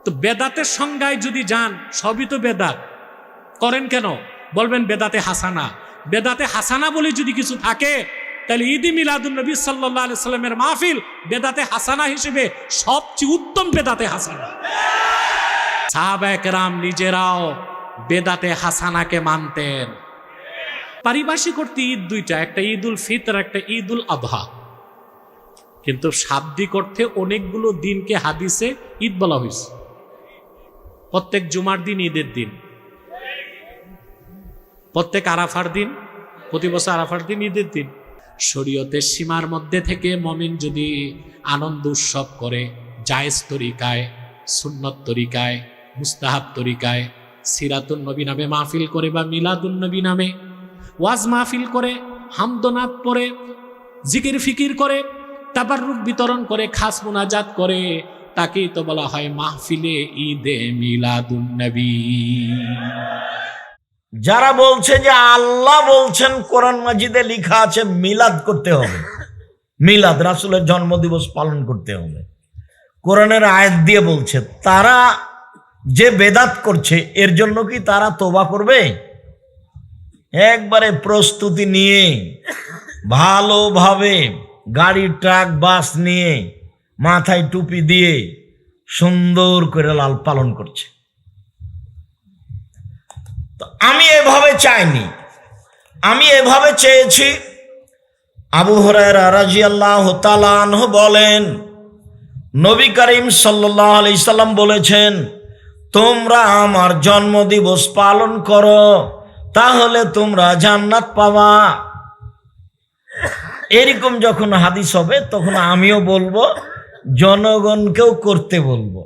তো বেদাতের সংজ্ঞায় যদি যান, সবই তো বেদাত। করেন কেন? বলবেন বেদাতে হাসানা। বেদাতে হাসানা বলে যদি কিছু থাকে, তাহলে ঈদে মিলাদুন নবী সাল্লাল্লাহু আলাইহি সাল্লামের মাহফিল বেদাতে হাসানা হিসেবে সবচেয়ে উত্তম বেদাতে হাসানা। সাহাবায়ে কেরাম নিজেরাও বেদাতে হাসানাকে মানতেন। পারিভাষিক অর্থে ঈদ দুইটা, একটা ঈদুল ফিতর, একটা ঈদুল আযহা। কিন্তু শাব্দিক অর্থে অনেকগুলো দিনকে হাদিসে ঈদ বলা হয়েছে। প্রত্যেক জুমার দিন ঈদের দিন, প্রত্যেক আরাফার দিন, প্রতি বছর আরাফার দিন ঈদের দিন। শরীয়তের সীমার মধ্যে থেকে মুমিন যদি আনন্দ উৎসব করে, জায়েজ তরিকায়, সুন্নত তরিকায়, মুস্তাহাব তরিকায়, সিরাতুন নবী নামে মাহফিল করে বা মিলাদুন নবী নামে ওয়াজ মাহফিল করে, হামদনাত পড়ে, জিকির ফিকির করে, তাবাররুক বিতরণ করে, খাস মুনাজাত করে, তাকেই তো বলা হয় মাহফিলে ঈদে মিলাদুন নবী। যারা বলছে যে আল্লাহ বলছেন কোরআন মাজিদে লেখা আছে মিলাদ করতে হবে, মিলাদ রাসূলের জন্মদিবস পালন করতে হবে, কোরআনের আয়াত দিয়ে বলছে, তারা যে বেদাত করছে এর জন্য কি তারা তওবা করবে? একবারে প্রস্তুতি নিয়ে ভালোভাবে গাড়ি, ট্রাক, বাস নিয়ে মাথায় টুপি দিয়ে সুন্দর করে লাল পালন করছে। তো আমি এভাবে চাইনি, আমি এভাবে চেয়েছি। আবু হুরায়রা রাদিয়াল্লাহু তাআলা আনহু বলেন, নবী করিম সাল্লাল্লাহু আলাইহি সাল্লাম বলেছেন, তোমরা আমার জন্মদিবস পালন করো, তাহলে তোমরা জান্নাত পাবা। এরকম যখন হাদিস হবে তখন আমিও বলবো, জনগণকেও করতে বলবো।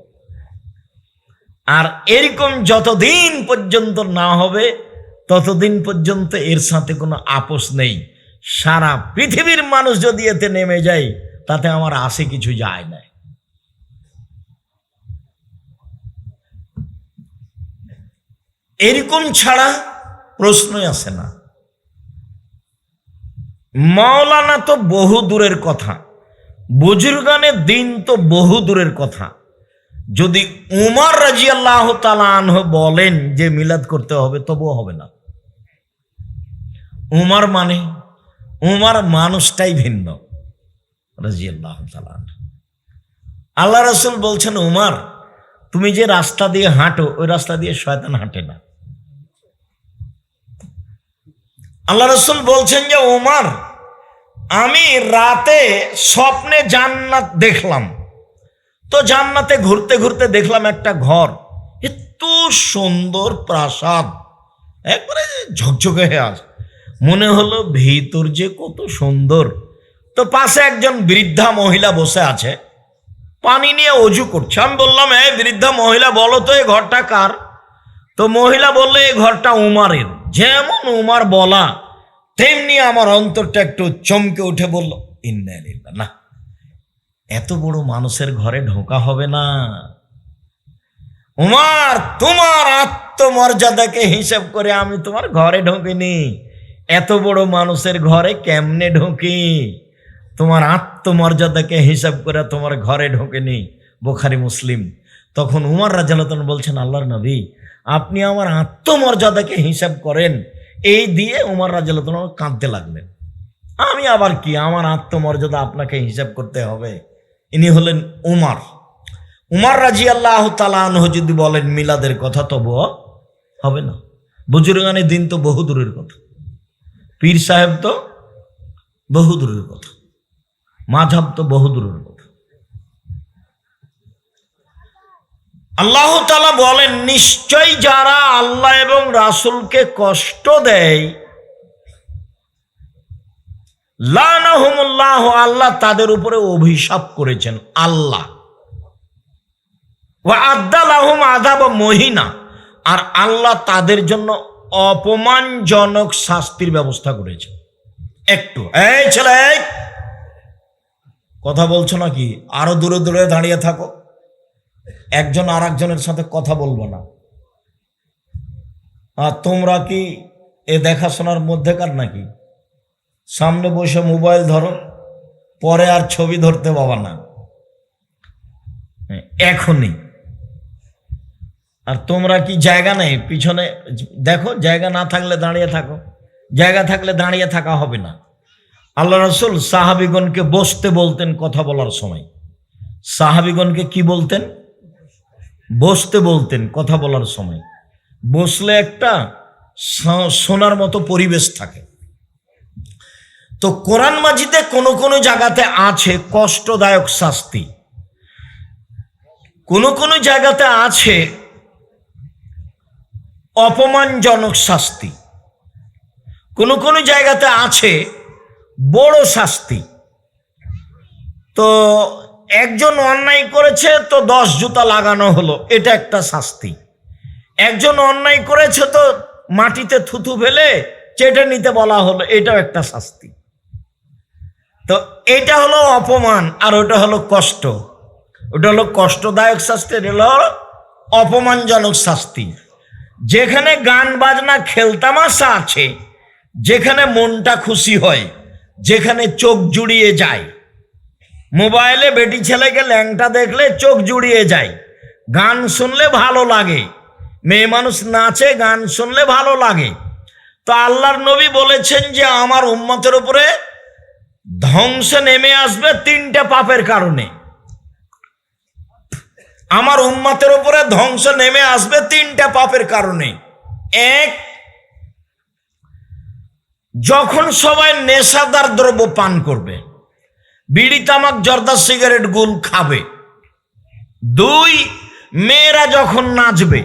আর এরকম যতদিন পর্যন্ত না হবে ততদিন পর্যন্ত এর সাথে কোনো আপোষ নেই। সারা পৃথিবীর মানুষ যদি এতে নেমে যায় তাতে আমার আসে কিছু যায় না। এরকম ছাড়া প্রশ্নই আসে না। মাওলানা তো বহু দূরের কথা, বুজুর্গানের দিন তো বহু দূরের কথা। যদি উমর রাদিয়াল্লাহু তাআলা আনহু বলেন যে মিলাদ করতে হবে, তবুও হবে না। উমর মানে উমর মানুষটাই ভিন্ন রাদিয়াল্লাহু তাআলা আনহু। আল্লাহ রাসূল বলছেন, উমর তুমি যে রাস্তা দিয়ে হাঁটো ওই রাস্তা দিয়ে শয়তান হাঁটে না। আল্লাহ রাসূল বলছেন যে, উমর আমি রাতে স্বপ্নে জান্নাত দেখলাম, তো জান্নাতে ঘুরতে ঘুরতে দেখলাম একটা ঘর, এত সুন্দর প্রাসাদ, একবারে ঝকঝকে হয়ে আছে, মনে হলো ভিতর যে কত সুন্দর। তো পাশে একজন বৃদ্ধা মহিলা বসে আছে, পানি নিয়ে অজু করছে। আমি বললাম, এই বৃদ্ধা মহিলা বলো তো এই ঘরটা কার? তো মহিলা বললে, এই ঘরটা উমারের। যেমন উমার বলা তেমনি আমার অন্তরটা একটু চমকে উঠে বলল, ইন্না লিল্লাহ, না এত বড় মানুষের ঘরে ঢোকা হবে না। উমার, তোমার আত্মমর্যাদাকে হিসাব করে আমি তোমার ঘরে ঢোকিনি, এত বড় মানুষের ঘরে কেমনে ঢোকি? তোমার আত্মমর্যাদাকে হিসাব করে তোমার ঘরে ঢোকেনি। বুখারী মুসলিম। তখন উমর রাদিয়াল্লাহু আনহু বলছেন, আল্লাহর নবী আপনি আমার আত্মমর্যাদাকে হিসাব করেন। এই দিয়ে উমর রাদিয়াল্লাহু আনহু কাঁদতে লাগলেন। আমি আবার কি, আমার আত্মমর্যাদা আপনাকে হিসাব করতে হবে? ইনি হলেন উমর। উমর রাদিয়াল্লাহু তাআলা আনহু যদি বলেন মিলাদের কথা, তবুও হবে না। বুজুর্গানের দিন তো বহু দূরের কথা, পীর সাহেব তো বহু দূরের কথা, মাযহাব তো বহু দূরের কথা। আল্লাহ তাআলা বলেন, নিশ্চয় যারা আল্লাহ এবং রাসূলকে কষ্ট দেয়, লানাহুমুল্লাহ, আল্লাহ তাদের উপরে অভিশাপ করেছেন। আল্লাহ ওয়া আদ্দা লাহুম আযাব মুহিনা, আর আল্লাহ তাদের জন্য অপমানজনক শাস্তির ব্যবস্থা করেছেন। একটু এই ছেলে, কথা বলছো নাকি? আরো দূরে দূরে দাঁড়িয়ে থাকো, একজন আর একজনের সাথে কথা বলবো না। আর তোমরা কি এ দেখাশোনার মধ্যেকার নাকি? সামনে বসে মোবাইল ধরো, পরে আর ছবি ধরতে পাবা না। এখনই আর তোমরা কি জায়গা নেই পিছনে? দেখো, জায়গা না থাকলে দাঁড়িয়ে থাকো, জায়গা থাকলে দাঁড়িয়ে থাকা হবে না। আল্লাহ রাসূল সাহাবীগণকে বসতে বলতেন কথা বলার সময়। সাহাবীগণকে কি বলতেন? বসতে বলতেন কথা বলার সময়। বসলে একটা শোনার মতো পরিবেশ থাকে। তো কোরআন মাজিদে কোনো কোনো জায়গাতে আছে কষ্টদায়ক শাস্তি, কোনো কোনো জায়গাতে আছে অপমানজনক শাস্তি, কোনো কোনো জায়গাতে আছে বড় শাস্তি। তো একজন অন্যায় করেছে তো 10 জুতা লাগানো হলো, এটা একটা শাস্তি। একজন অন্যায় করেছে তো মাটিতে থুথু ফেলে চেটে নিতে বলা হলো, এটাও একটা শাস্তি। তো এটা হলো অপমান, আর ওটা হলো কষ্ট। ওটা হলো কষ্টদায়ক শাস্তি, এটা হলো অপমানজনক শাস্তি। যেখানে গান বাজনা খেলতামাশা আছে, যেখানে মনটা খুশি হয়, যেখানে চোখ জুড়িয়ে যায়, মোবাইলে বেটি ছেলেকে ল্যাংটা দেখলে চোখ জুড়িয়ে যায়, গান শুনলে ভালো লাগে, মেয়ে মানুষ নাচে, গান শুনলে ভালো লাগে। তো আল্লাহর নবী বলেছেন যে আমার উম্মতের উপরে ধ্বংস নেমে আসবে 3টে পাপের কারণে। আমার উম্মতের উপরে ধ্বংস নেমে আসবে 3টে পাপের কারণে। এক, যখন সবাই নেশাদার দ্রব্য পান করবে, বিড়ি তামাক জর্দা সিগারেট গুল খাবে। 2, মেয়েরা যখন নাচবে।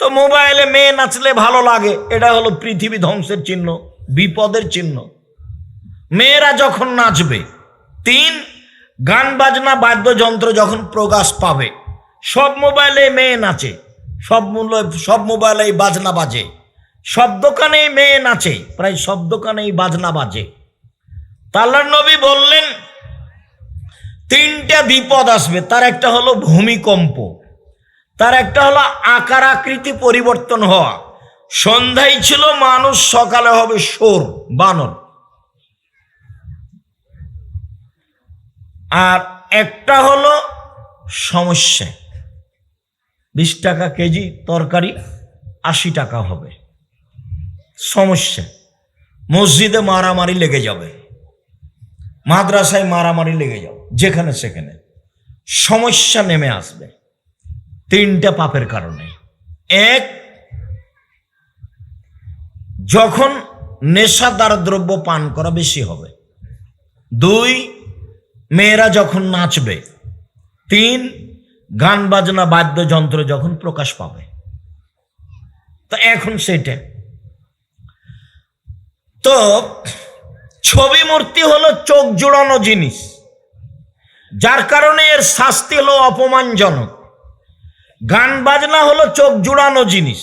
তো মোবাইলে মেয়ে নাচলে ভালো লাগে, এটা হলো পৃথিবী ধ্বংসের চিহ্ন, বিপদের চিহ্ন। মেয়েরা যখন নাচবে। 3, গান বাজনা বাদ্যযন্ত্র যখন প্রকাশ পাবে। সব মোবাইলে মেয়ে নাচে, সব মোবাইলেই বাজনা বাজে, সব দোকানেই মেয়ে নাচে, প্রায় সব দোকানেই বাজনা বাজে। আল্লাহর নবী বললেন 3টে বিপদ আসবে। তার একটা হলো ভূমিকম্প, তার একটা হলো আকার আকৃতি পরিবর্তন হওয়া। সন্ধ্যায় ছিল মানুষ, সকালে হবে শোর, বানর। আর একটা হলো সমস্যা, 20 টাকা কেজি তরকারি 80 টাকা হবে। সমস্যা, মসজিদে মারামারি লেগে যাবে, মাদ্রাসায় মারামারি লেগে যাবে, যেখানে সেখানে সমস্যা নেমে আসবে 3টে পাপের কারণে। 1, যখন নেশাদার দ্রব্য পান করা বেশি হবে। 2, মেয়েরা যখন নাচবে। 3, গান বাজনা বাদ্যযন্ত্র যখন প্রকাশ পাবে। তো এখন সেটা তো ছবি মূর্তি হলো চোখ জোড়ানো জিনিস, যার কারণে এর শাস্তি হলো অপমানজনক। গান বাজনা হলো চোখ জোড়ানো জিনিস,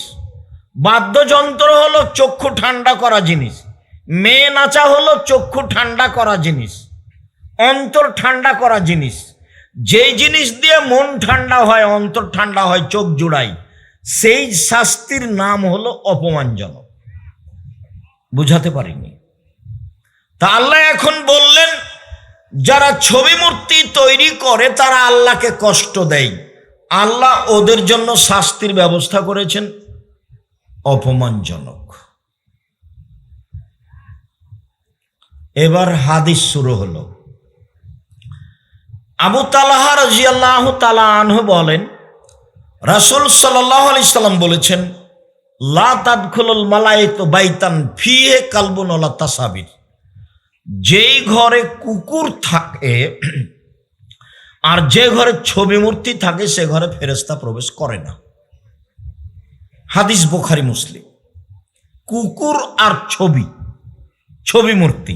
বাদ্যযন্ত্র হলো চক্ষু ঠান্ডা করা জিনিস, মেয়ে নাচা হলো চক্ষু ঠান্ডা করা জিনিস, অন্তর ঠান্ডা করা জিনিস। যেই জিনিস দিয়ে মন ঠান্ডা হয়, অন্তর ঠান্ডা হয়, চোখ জুড়াই, সেই শাস্তির নাম হলো অপমানজনক। বুঝাতে পারিনি? তা আল্লাহ এখন বললেন যারা ছবি মূর্তি তৈরি করে তারা আল্লাহকে কষ্ট দেয়, আল্লাহ ওদের জন্য শাস্তির ব্যবস্থা করেছেন অপমানজনক। এবার হাদিস শুরু হলো। আবু তালহা রাদিয়াল্লাহু তাআলা আনহু বলেন, রাসূল সাল্লাল্লাহু আলাইহি সাল্লাম বলেছেন, লা তাদখুলুল মালায়েকাতু বাইতান ফিহি কালবুন ওয়ালা তাসাবির। যেই ঘরে কুকুর থাকে আর যে ঘরে ছবি মূর্তি থাকে সে ঘরে ফেরেশতা প্রবেশ করে না। হাদিস বুখারী মুসলিম। কুকুর আর ছবি মূর্তি,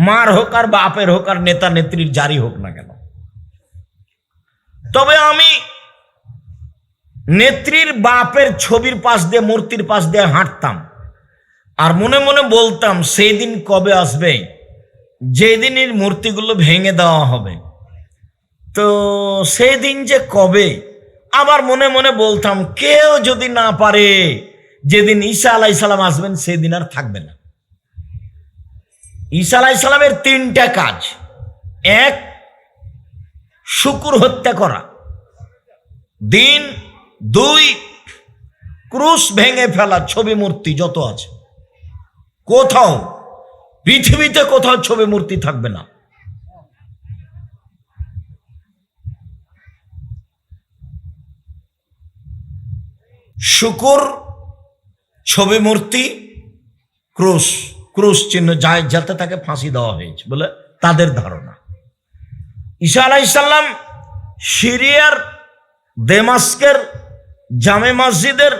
মার হোক আর বাপের হোক আর নেতা নেত্রীর জারি হোক না কেন। তবে আমি নেত্রীর বাপের ছবির পাশ দিয়ে, মূর্তির পাশ দিয়ে হাঁটতাম আর মনে মনে বলতাম সেই দিন কবে আসবে যেদিন এর মূর্তিগুলো ভেঙে দেওয়া হবে। তো সেই দিন যে কবে, আবার মনে মনে বলতাম কেউ যদি না পারে, যেদিন ঈসা আলাইহিস সালাম আসবেন সেদিন আর থাকবে না। ঈসা আলাইহিস সালামের 3টা কাজ। 1, শুকুর হত্যা করা। দিন দুই, ক্রুশ ভেঙে ফেলা ছবি মূর্তি যত আছে, কোথাও পৃথিবীতে কোথাও ছবি মূর্তি থাকবে না। শুকুর, ছবি মূর্তি, ক্রুশ, ক্রুশ চিহ্ন যায় যাতে তাকে ফাঁসি দেওয়া হয়েছে বলে তাদের ধারণা। ঈসা আলাইহিস সালাম সিরিয়ার দেমাস্কের জামে মসজিদের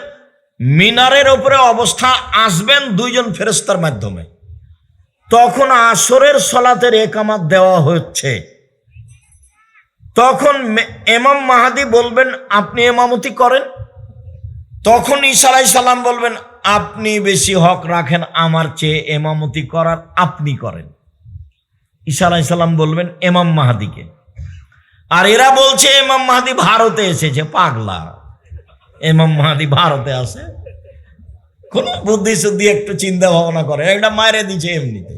মিনারের উপরে অবস্থা আসবেন দুইজন ফেরেশতার মাধ্যমে। তখন আসরের সলাতের একামাত দেওয়া হচ্ছে। তখন ইমাম মাহদী বলবেন আপনি ইমামতি করেন। তখন ঈসা আলাইহিস সালাম বলবেন আপনি বেশি হক রাখেন আমার চেয়ে, ইমামতি করার আপনি করেন। ঈসা আলাইহিস সালাম বলবেন ইমাম মাহদীকে। আর এরা বলছে ইমাম মাহদী ভারতে এসেছে। পাগলা, ইমাম মাহদী ভারতে আসে? কোন বুদ্ধি শুদ্ধি একটু চিন্তা ভাবনা করে, একটা মায়েরে দিচ্ছে এমনিতে।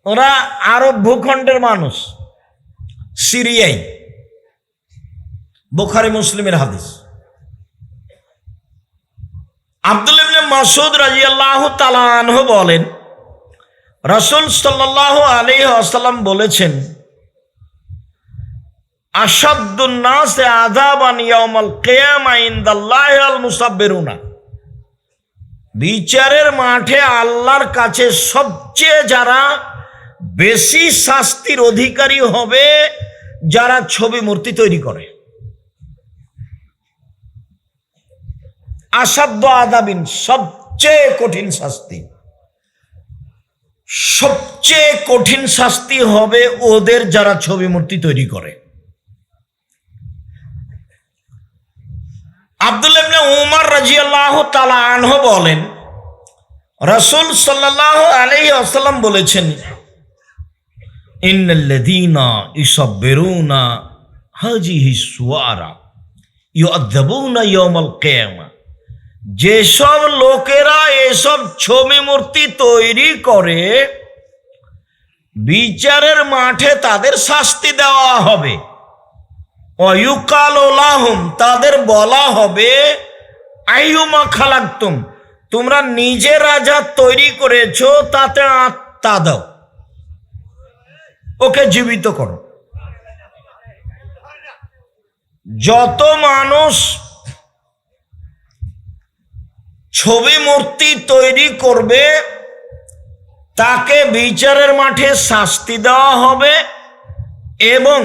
ওরা আরব ভূখণ্ডের মানুষ, সিরিয়ায়। বুখারী মুসলিমের হাদিস। আব্দুল্লাহ ইবনে মাসউদ রাদিয়াল্লাহু তাআলা আনহু বলেন রাসূল সাল্লাল্লাহু আলাইহি ওয়াসাল্লাম বলেছেন, আশাদ্দুন নাসে আযাবান ইয়াউমাল কিয়ামা ইনদাল্লাহি আল মুসাব্বিরুনা। বিচারের মাঠে আল্লাহর কাছে সবচেয়ে যারা বেশি শাস্তির অধিকারী হবে যারা ছবি মূর্তি তৈরি করে। আসাধ্য আযাবিন, সবচেয়ে কঠিন শাস্তি, সবচেয়ে কঠিন শাস্তি হবে ওদের যারা ছবি মূর্তি তৈরি করে। আব্দুল্লাহ ইবনে উমর রাদিয়াল্লাহু তাআলা আনহু বলেন রাসূল সাল্লাল্লাহু আলাইহি ওয়াসাল্লাম বলেছেন, ইন্নাল্লাযীনা ইসাব্বিরুনা হাযিহি সুওয়ারা ইউআযাবুনা ইয়াওমাল কিয়ামা। যেসব লোকেরা এসব ছবি মূর্তি তৈরি করে বিচারের মাঠে তাদের শাস্তি দেওয়া হবে। ওয়ায়ুকালু লাহুম, তাদের বলা হবে আইয়ুমা খালাকতুম, তোমরা নিজেরা যা তৈরি করেছো তাতে আত্মা দাও, ওকে জীবিত করো। যত মানুষ ছবি মূর্তি তৈরি করবে তাকে বিচারের মাঠে শাস্তি দেওয়া হবে এবং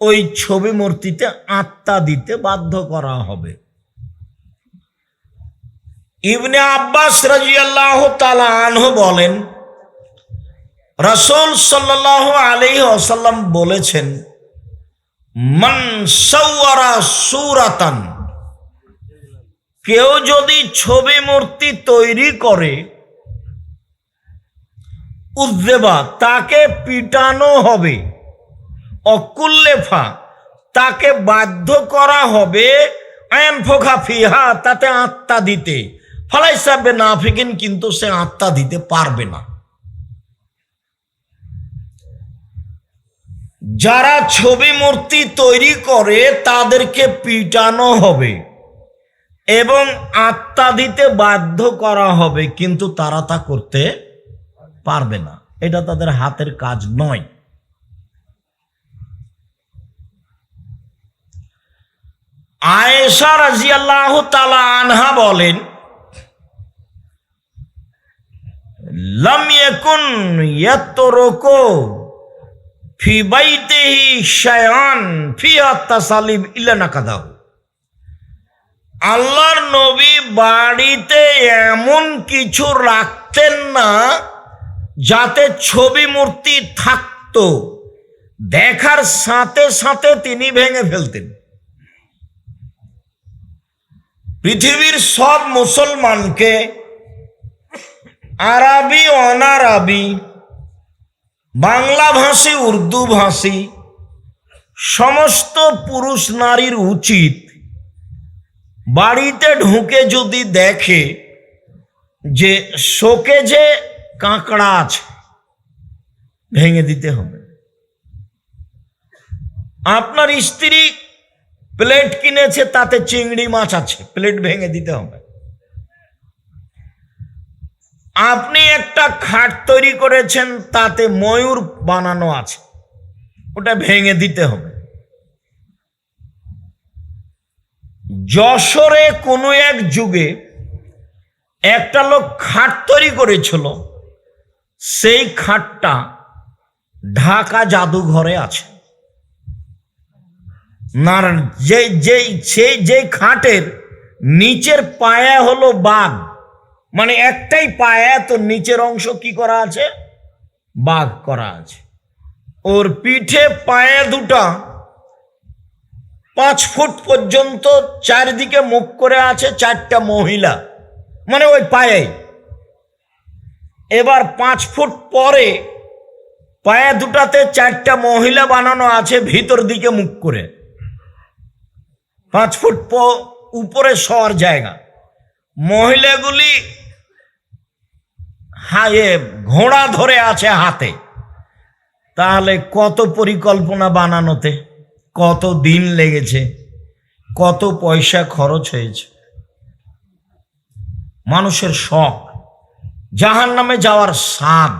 ওই ছবি মূর্তিতে আত্মা দিতে বাধ্য করা হবে। ইবনে আব্বাস রাদিয়াল্লাহু তাআলা আনহু বলেন রাসূল সাল্লাল্লাহু আলাইহি ওয়াসাল্লাম বলেছেন, মান সাওয়ারা সূরাতান, কেউ যদি ছবি মূর্তি তৈরি করে, উযযবা, তাকে পিটানো হবে, অকুল্লেফা, তাকে বাধ্য করা হবে, আয়ানফুখা ফিহা, তাতে আত্মা দিতে, ফালাইসা বিনাফিকিন, কিন্তু সে আত্মা দিতে পারবে না। যারা ছবি মূর্তি তৈরি করে তাদেরকে পিটানো হবে এবং আত্মা দিতে বাধ্য করা হবে, কিন্তু তারা তা করতে পারবে না, এটা তাদের হাতের কাজ নয়। আয়েশা রাদিয়াল্লাহু তাআলা আনহা বলেন, লাম ইয়াকুন ইয়াতরুকু ফি বাইতিহি শায়আন ফিহা তাসালিব ইল্লা নাকাদাহু। আল্লাহর নবী বাড়িতে এমন কিছু রাখতেন না যাতে ছবি মূর্তি থাকতো, দেখার সাথে সাথে তিনি ভেঙে ফেলতেন। পৃথিবীর সব মুসলমানকে, আরবি অনারবি, বাংলা ভাষী উর্দু ভাষী সমস্ত পুরুষ নারীর উচিত বাড়িতে ঢুকে যদি দেখে যে শোকেজে কাঁকড়া আছে, ভেঙে দিতে হবে। আপনার স্ত্রী প্লেট কিনেছে, তাতে চিংড়ি মাছ আছে, প্লেট ভেঙে দিতে হবে। আপনি একটা খাট তৈরি করেছেন, তাতে ময়ূর বানানো আছে, ওটা ভেঙে দিতে হবে। যশোরে কোনো এক যুগে একটা লোক খাট তৈরি করেছিল, সেই খাটটা ঢাকা জাদুঘরে আছে। না, যে খাটের নিচের পায়া হলো বাঘ, মানে একটাই পায়া, তো নিচের অংশ কি করা আছে? বাঘ করা আছে। ওর পিঠে পায়া দুটা 5 ফুট পর্যন্ত চারিদিকে মুখ করে আছে, 4টা মহিলা, মানে ওই পায়ে। এবার 5 ফুট পরে পায়া দুটাতে 4টা মহিলা বানানো আছে, ভিতর দিকে মুখ করে। 5 ফুট উপরে শোয়ার জায়গা। মহিলাগুলি ঘোড়া ধরে আছে হাতে। তাহলে কত পরিকল্পনা বানানোতে, কত দিন লেগেছে, কত পয়সা খরচ হয়েছে। মানুষের শখ, জাহান্নামে যাওয়ার স্বাদ।